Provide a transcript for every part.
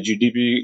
GDP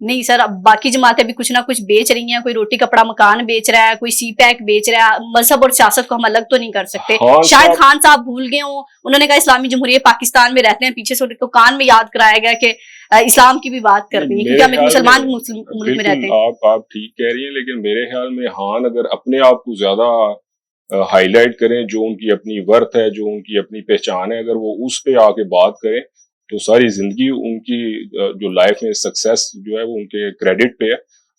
نہیں سر، اب باقی جماعتیں بھی کچھ نہ کچھ بیچ رہی ہیں، کوئی روٹی کپڑا مکان بیچ رہا ہے، کوئی سی پیک بیچ رہا ہے. مذہب اور سیاست کو ہم الگ تو نہیں کر سکتے. خان شاید صاحب خان صاحب بھول گئے ہوں، انہوں نے کہا اسلامی جمہوریہ پاکستان میں رہتے ہیں، پیچھے سے ان کو کان میں یاد کرایا گیا کہ اسلام کی بھی بات کرنی ہے، کیونکہ میرے ہم ایک خیال مسلمان میں ملک میں رہتے بالکل ہیں. آپ ٹھیک کہہ رہی ہیں، لیکن میرے خیال میں خان اگر اپنے آپ کو زیادہ ہائی لائٹ کریں، جو ان کی اپنی ورتھ ہے، جو ان کی اپنی پہچان ہے، اگر وہ اس پہ آ کے بات کریں تو ساری زندگی ان کی جو لائف میں سکسیس جو ہے وہ ان کے کریڈٹ پہ ہے.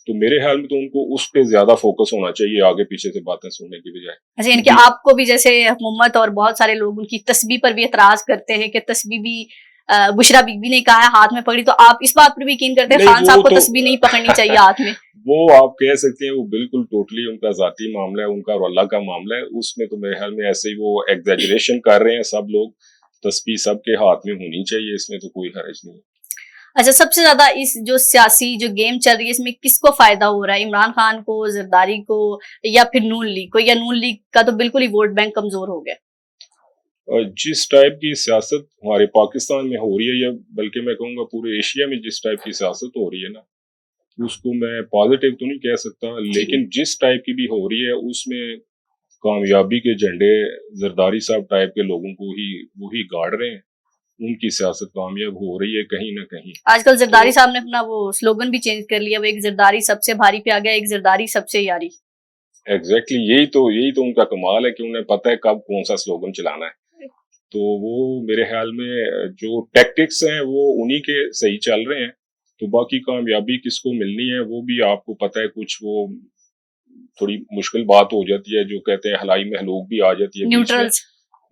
تو میرے خیال میں تو ان کو اس پہ زیادہ فوکس ہونا چاہیے آگے پیچھے سے باتیں سننے کی بجائے. اچھا، ان کے آپ کو بھی جیسے محمد اور بہت سارے لوگ ان کی تسبیح پر بھی اعتراض کرتے ہیں کہ تسبیح بھی بشرا بی بی نے کہا ہے ہاتھ میں پکڑی، تو آپ اس بات پر بھی یقین کرتے ہیں نہیں، خان صاحب کو تسبیح نہیں پکڑنی چاہیے ہاتھ میں؟ وہ آپ کہہ سکتے ہیں، وہ بالکل ٹوٹلی ان کا ذاتی معاملہ ہے، ان کا اور اللہ کا معاملہ ہے. اس میں تو میرے خیال میں ایسے ہی وہ ایگزیجریشن کر رہے ہیں سب لوگ. تسبیح سب کے ہاتھ میں ہونی چاہیے، اس میں تو کوئی حرج نہیں. اچھا، سب سے زیادہ اس جو سیاسی جو گیم چل رہی ہے اس میں کس کو فائدہ ہو رہا ہے؟ عمران خان کو، زرداری کو، یا پھر نون لیگ کو؟ یا نون لیگ کا تو بالکل ہی ووٹ بینک کمزور ہو گیا؟ جس ٹائپ کی سیاست ہمارے پاکستان میں ہو رہی ہے، یا بلکہ میں کہوں گا پورے ایشیا میں جس ٹائپ کی سیاست ہو رہی ہے نا، اس کو میں پازیٹیو تو نہیں کہہ سکتا، لیکن جس ٹائپ کی بھی ہو رہی ہے اس میں کامیابی کے جھنڈے زرداری صاحب ٹائپ کے لوگوں کو ہی وہی گاڑ رہے ہیں. ان کی سیاست کامیاب ہو رہی ہے کہیں نہ کہیں. آج کل زرداری صاحب نے اپنا وہ سلوگن بھی چینج کر لیا، وہ ایک زرداری سب سے بھاری پہ آ گیا، ایک زرداری سب سے یاری. ایگزیکٹلی یہی تو ان کا کمال ہے کہ انہیں پتہ ہے کب کون سا سلوگن چلانا ہے. تو وہ میرے خیال میں جو ٹیکٹکس ہیں وہ انہی کے صحیح چل رہے ہیں. تو باقی کامیابی کس کو ملنی ہے وہ بھی آپ کو پتہ ہے، کچھ وہ تھوڑی مشکل بات ہو جاتی ہے، جو کہتے ہیں ہلائی محلوق بھی آ جاتی ہے،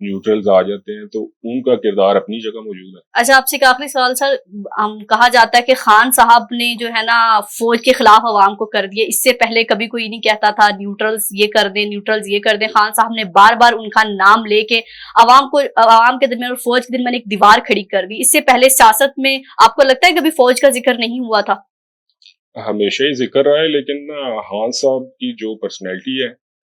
نیوٹرلز آ جاتے ہیں، تو ان کا کردار اپنی جگہ موجود ہے. اچھا، آپ سے ایک آخری سوال سر، کہا جاتا ہے کہ خان صاحب نے جو ہے نا فوج کے خلاف عوام کو کر دیا، اس سے پہلے کبھی کوئی نہیں کہتا تھا نیوٹرلز یہ کر دیں، نیوٹرلز یہ کر دیں. خان صاحب نے بار بار ان کا نام لے کے عوام کے درمیان اور فوج کے درمیان ایک دیوار کھڑی کر دی. اس سے پہلے سیاست میں آپ کو لگتا ہے کبھی فوج کا ذکر نہیں ہوا تھا؟ ہمیشہ ہی ذکر رہا ہے، لیکن خان صاحب کی جو پرسنالٹی ہے،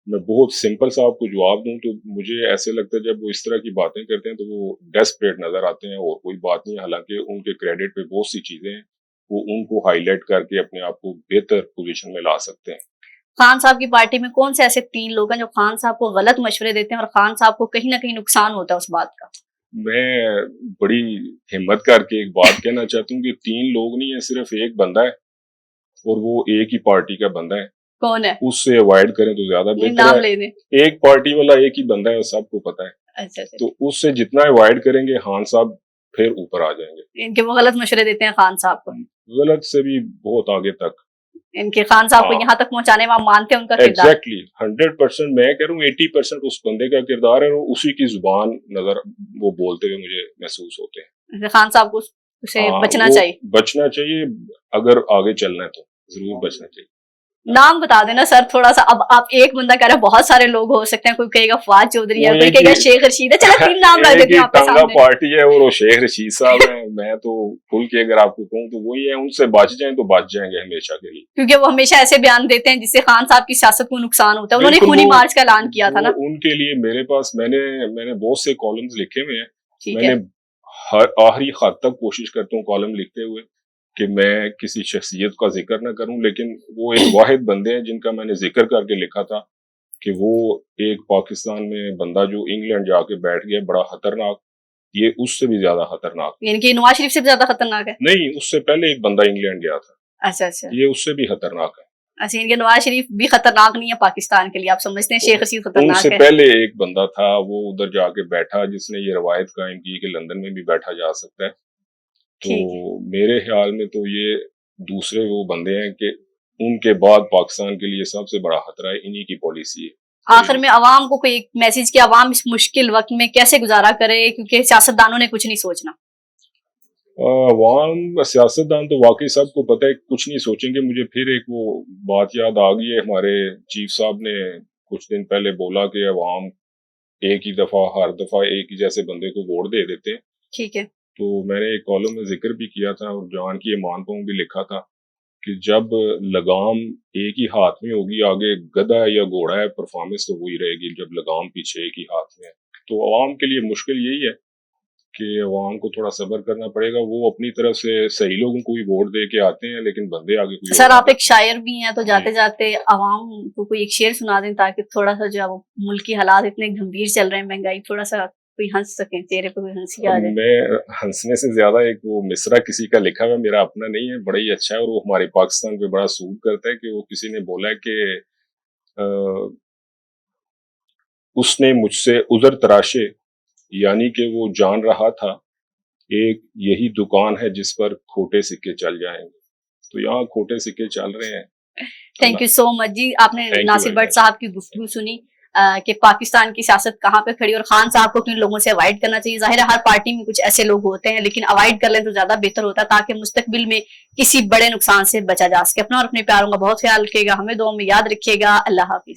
میں بہت سمپل صاحب کو جواب دوں تو مجھے ایسے لگتا ہے جب وہ اس طرح کی باتیں کرتے ہیں تو وہ ڈیسپریٹ نظر آتے ہیں، اور کوئی بات نہیں. حالانکہ ان کے کریڈٹ پہ بہت سی چیزیں ہیں، وہ ان کو ہائی لائٹ کر کے اپنے آپ کو بہتر پوزیشن میں لا سکتے ہیں. خان صاحب کی پارٹی میں کون سے ایسے 3 لوگ ہیں جو خان صاحب کو غلط مشورے دیتے ہیں اور خان صاحب کو کہیں نہ کہیں نقصان ہوتا ہے اس بات کا؟ میں بڑی ہمت کر کے ایک بات کہنا چاہتا ہوں کہ 3 لوگ نہیں ہیں، صرف ایک بندہ ہے، اور وہ ایک ہی پارٹی کا بندہ ہے. کون ہے؟ اس سے اوائڈ کریں تو زیادہ بہتر نام ہے. لے دیں. ایک پارٹی والا ایک ہی بندہ ہے، سب کو پتہ ہے. اچھا، تو اس سے جتنا اوائڈ کریں گے خان صاحب پھر اوپر آ جائیں گے. ان کے وہ غلط مشورے دیتے ہیں خان صاحب کو؟ غلط سے بھی بہت آگے تک. ان کے خان صاحب کو یہاں تک پہنچانے میں آپ مانتے ہیں ان کا کردار؟ ایگزیکٹلی 100%. میں کہہ رہا ہوں 80% اس بندے کا کردار ہے، اور اسی کی زبان نظر وہ بولتے ہوئے مجھے محسوس ہوتے ہیں. خان صاحب کو اسے بچنا چاہیے. بچنا چاہیے، اگر آگے چلنا ہے تو ضرور بچنا چاہیے. نام بتا دینا سر تھوڑا سا. اب آپ ایک بندہ کہہ رہے ہیں، بہت سارے لوگ ہو سکتے ہیں، کوئی کہے گا فواد چودھری ہے، کوئی کہے گا شیخ رشید ہے. چلو 3 نام رکھ دیتی ہوں آپ کے سامنے. پارٹی ہے اور وہ شیخ رشید صاحب ہیں. میں تو کھل کے اگر آپ کو کہوں تو وہی ہے، ان سے بچ جائیں تو بچ جائیں گے ہمیشہ کے لیے، کیونکہ وہ ہمیشہ ایسے بیان دیتے ہیں جس سے خان صاحب کی سیاست کو نقصان ہوتا ہے. انہوں نے خونی مارچ کا اعلان کیا تھا نا. ان کے لیے میرے پاس میں نے بہت سے کالمز لکھے ہوئے ہیں. ٹھیک میں ہے. نے ہر آخری خط تک کوشش کرتا ہوں کالم لکھتے ہوئے کہ میں کسی شخصیت کا ذکر نہ کروں، لیکن وہ ایک واحد بندے ہیں جن کا میں نے ذکر کر کے لکھا تھا کہ وہ ایک پاکستان میں بندہ جو انگلینڈ جا کے بیٹھ گیا، بڑا خطرناک، یہ اس سے بھی زیادہ خطرناک. یعنی کہ نواز شریف سے بھی زیادہ خطرناک ہے؟ نہیں، اس سے پہلے ایک بندہ انگلینڈ گیا تھا. اچھا. یہ اس سے بھی خطرناک ہے. اچھا، یعنی کہ نواز شریف بھی خطرناک نہیں ہے پاکستان کے لیے، آپ سمجھتے ہیں شیخ رشید ان خطرناک سے ہے؟ پہلے ایک بندہ تھا، وہ ادھر جا کے بیٹھا، جس نے یہ روایت قائم کی کہ لندن میں بھی بیٹھا جا سکتا ہے. تو میرے خیال میں تو یہ دوسرے وہ بندے ہیں کہ ان کے بعد پاکستان کے لیے سب سے بڑا خطرہ ہے، انہی کی پالیسی ہے. آخر میں عوام کو کوئی ایک میسج کہ عوام اس مشکل وقت میں کیسے گزارا کرے، کیونکہ سیاستدانوں نے کچھ نہیں سوچنا. عوام سیاستدان تو واقعی سب کو پتہ ہے کچھ نہیں سوچیں گے. مجھے پھر ایک وہ بات یاد آ گئی ہے، ہمارے چیف صاحب نے کچھ دن پہلے بولا کہ عوام ایک ہی دفعہ ہر دفعہ ایک ہی جیسے بندے کو ووٹ دے دیتے ہیں. ٹھیک ہے. تو میں نے ایک کالم میں ذکر بھی کیا تھا اور جان کی ایمان پاؤں بھی لکھا تھا کہ جب لگام ایک ہی ہاتھ میں ہوگی، آگے گدھا ہے یا گھوڑا ہے، پرفارمنس تو وہی رہے گی. جب لگام پیچھے ایک ہی ہاتھ میں ہے تو عوام کے لیے مشکل یہی ہے کہ عوام کو تھوڑا صبر کرنا پڑے گا. وہ اپنی طرف سے صحیح لوگوں کو بھی ووٹ دے کے آتے ہیں لیکن بندے آگے کوئی سر اور آپ ایک شاعر بھی ہیں، تو جاتے جاتے عوام کو کوئی ایک شعر سنا دیں تاکہ تھوڑا سا جو ہے وہ ملک کی حالات اتنے گمبھیر چل رہے ہیں، مہنگائی، تھوڑا سا کوئی ہنس سکیں، چہرے پہ کوئی ہنسی آ جائے. میں ہنسنے سے زیادہ ایک وہ مصرع کسی کا لکھا ہوا میرا اپنا نہیں ہے، بڑا ہی اچھا ہے اور وہ ہمارے پاکستان پہ بڑا سوٹ کرتا ہے. کہ وہ کسی نے بولا ہے کہ اس نے مجھ سے عذر تراشے، یعنی کہ وہ جان رہا تھا ایک یہی دکان ہے جس پر کھوٹے سکے چل جائیں گے. تو یہاں کھوٹے سکے چل رہے ہیں. تھینک یو سو مچ جی. آپ نے Thank you Nasir very but much. صاحب کی گفتگو سنی کہ پاکستان کی سیاست کہاں پہ کھڑی، اور خان صاحب کو کن لوگوں سے اوائڈ کرنا چاہیے. ظاہر ہے ہر پارٹی میں کچھ ایسے لوگ ہوتے ہیں، لیکن اوائڈ کر لیں تو زیادہ بہتر ہوتا ہے تاکہ مستقبل میں کسی بڑے نقصان سے بچا جا سکے. اپنا اور اپنے پیاروں کا بہت خیال رکھیے گا، ہمیں دعاؤں میں یاد رکھیے گا. اللہ حافظ.